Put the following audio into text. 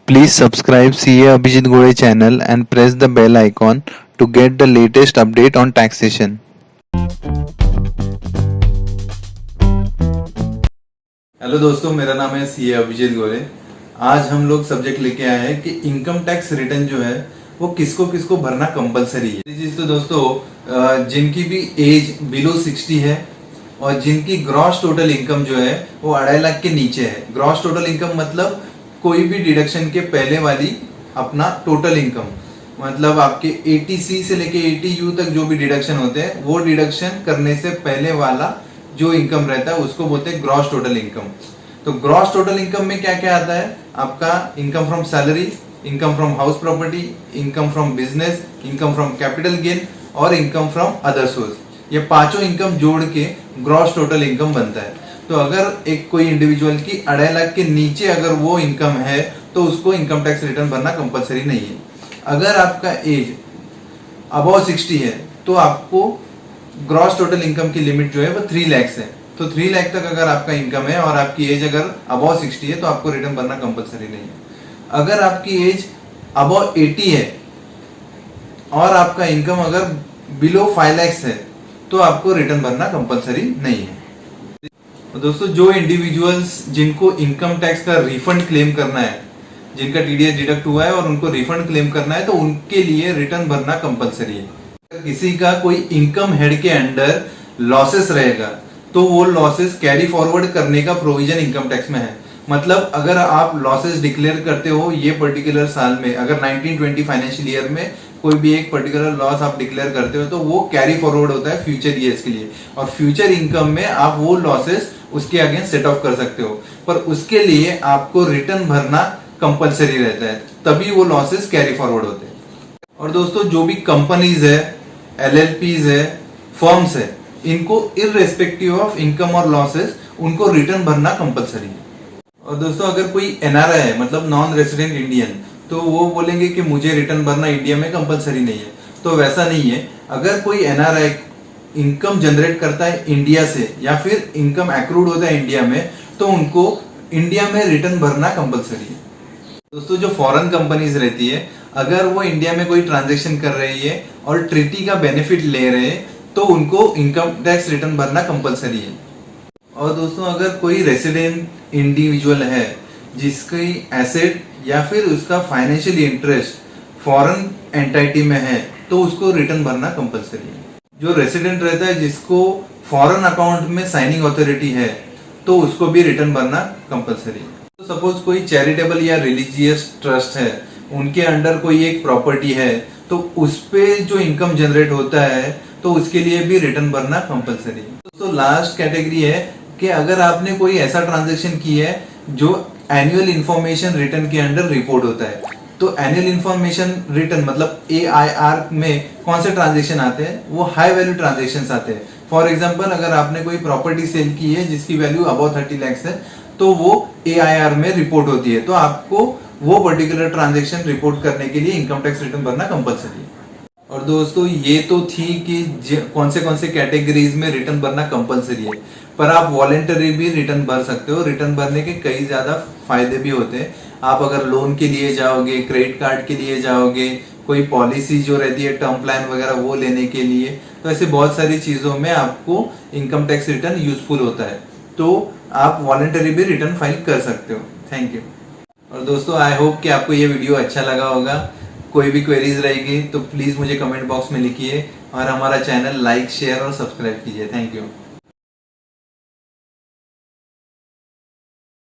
Please subscribe CA Abhijit Gore channel and press the bell icon to get the latest update on taxation. Hello दोस्तों, मेरा नाम है CA Abhijit गोरे। आज हम लोग सब्जेक्ट लेके आए हैं कि इनकम टैक्स रिटर्न जो है वो किसको किसको भरना कंपलसरी है। चीज तो दोस्तों, जिनकी भी एज बिलो 60 है और जिनकी ग्रॉस टोटल इनकम जो है वो 2.5 लाख के नीचे है। ग्रॉस टोटल इनकम मतलब कोई भी डिडक्शन के पहले वाली अपना टोटल इनकम, मतलब आपके 80C से लेके 80U तक जो भी डिडक्शन होते हैं वो डिडक्शन करने से पहले वाला जो इनकम रहता है उसको बोलते हैं ग्रॉस टोटल इनकम। तो ग्रॉस टोटल इनकम में क्या क्या आता है? आपका income from salary, income from house property, income from business, income from capital gain और इनकम फ्रॉम अदर सोर्स। ये पांचों इनकम जोड़ के ग्रॉस टोटल इनकम बनता है। तो अगर एक कोई इंडिविजुअल की 2.5 लाख के नीचे अगर वो इनकम है तो उसको इनकम टैक्स रिटर्न भरना कंपलसरी नहीं है। अगर आपका एज अबव 60 है तो आपको ग्रॉस टोटल इनकम की लिमिट जो है वो 3 लाख है। तो 3 लाख तक अगर आपका इनकम है और आपकी एज अगर अबव 60 है तो आपको रिटर्न भरना कंपलसरी नहीं है। अगर आपकी एज अबव 80 है और आपका इनकम अगर बिलो 5 लाख है तो आपको रिटर्न भरना कंपलसरी नहीं है। तो दोस्तों, जो इंडिविजुअल्स जिनको इनकम टैक्स का रिफंड क्लेम करना है, जिनका टीडीएस डिडक्ट हुआ है और उनको रिफंड क्लेम करना है, तो उनके लिए रिटर्न भरना कंपलसरी है। अगर किसी का कोई इनकम हेड के अंडर लॉसेस रहेगा तो वो लॉसेस कैरी फॉरवर्ड करने का प्रोविजन इनकम टैक्स में है। मतलब अगर आप लॉसेस डिक्लेयर करते हो ये पर्टिकुलर साल में, अगर 1920 फाइनेंशियल ईयर में कोई भी एक पर्टिकुलर लॉस आप डिक्लेयर करते हो तो वो कैरी फॉरवर्ड होता है फ्यूचर ईयर्स के लिए, और फ्यूचर इनकम में आप वो लॉसेस उसके अगेंस्ट सेट ऑफ कर सकते हो। पर उसके लिए आपको रिटर्न भरना कंपलसरी रहता है, तभी वो लॉसेस कैरी फॉरवर्ड होते हैं। और दोस्तों, जो भी कंपनीज है, LLPs है, फर्म्स है, इनको इररेस्पेक्टिव ऑफ इनकम और लॉसेस उनको रिटर्न भरना कंपलसरी है। और दोस्तों, अगर कोई NRI है मतलब नॉन रेसिडेंट इंडियन, तो वो बोलेंगे कि मुझे रिटर्न भरना इंडिया में कंपलसरी नहीं है। तो वैसा नहीं है। अगर कोई NRI इनकम जनरेट करता है इंडिया से या फिर इनकम एक्रूड होता है इंडिया में, तो उनको इंडिया में रिटर्न भरना कंपलसरी है। दोस्तों, जो फॉरेन कंपनीज रहती है, अगर वो इंडिया में कोई ट्रांजैक्शन कर रही है और ट्रीटी का बेनिफिट ले रहे हैं तो उनको इनकम टैक्स रिटर्न भरना कंपलसरी है। और दोस्तों, अगर कोई रेसिडेंट इंडिविजुअल है जिसकी एसेट या फिर उसका फाइनेंशियल इंटरेस्ट फॉरेन एंटिटी में है तो उसको रिटर्न भरना कंपलसरी है। जो रेसिडेंट रहता है जिसको फॉरेन अकाउंट में साइनिंग अथॉरिटी है तो उसको भी रिटर्न भरना कंपलसरी है। तो सपोज कोई चैरिटेबल या रिलीजियस ट्रस्ट है, उनके अंडर कोई एक प्रॉपर्टी है, तो उस पे जो इनकम जनरेट होता है तो उसके लिए भी रिटर्न भरना कंपलसरी है। तो लास्ट कैटेगरी है कि अगर आपने कोई ऐसा ट्रांजैक्शन की है जो एनुअल इंफॉर्मेशन रिटर्न के अंडर रिपोर्ट होता है। तो एनुअल इंफॉर्मेशन रिटर्न मतलब AIR में कौन से ट्रांजैक्शन आते हैं? वो हाई वैल्यू ट्रांजैक्शन आते हैं। फॉर एग्जांपल, अगर आपने कोई प्रॉपर्टी सेल की है जिसकी वैल्यू अबाउट 30 लाख है तो वो AIR में रिपोर्ट होती है, तो आपको वो पर्टिकुलर ट्रांजैक्शन रिपोर्ट करने के लिए इनकम टैक्स रिटर्न भरना कंपलसरी है। और दोस्तों, ये तो थी कि कौन से कैटेगरीज में रिटर्न भरना कंपलसरी है, पर आप वॉलेंटरी भी रिटर्न भर सकते हो। रिटर्न भरने के कई ज्यादा फायदे भी होते हैं। आप अगर लोन के लिए जाओगे, क्रेडिट कार्ड के लिए जाओगे, कोई पॉलिसी जो रहती है टर्म प्लान वगैरह वो लेने के लिए, तो ऐसे बहुत सारी चीजों में आपको इनकम टैक्स रिटर्न यूजफुल होता है। तो आप वॉलेंटरी भी रिटर्न फाइल कर सकते हो। Thank you. और दोस्तों, आई होप कि आपको ये वीडियो अच्छा लगा होगा। कोई भी क्वेरीज रहेगी तो प्लीज मुझे कमेंट बॉक्स में लिखिए और हमारा चैनल लाइक, शेयर और सब्सक्राइब कीजिए। Thank you.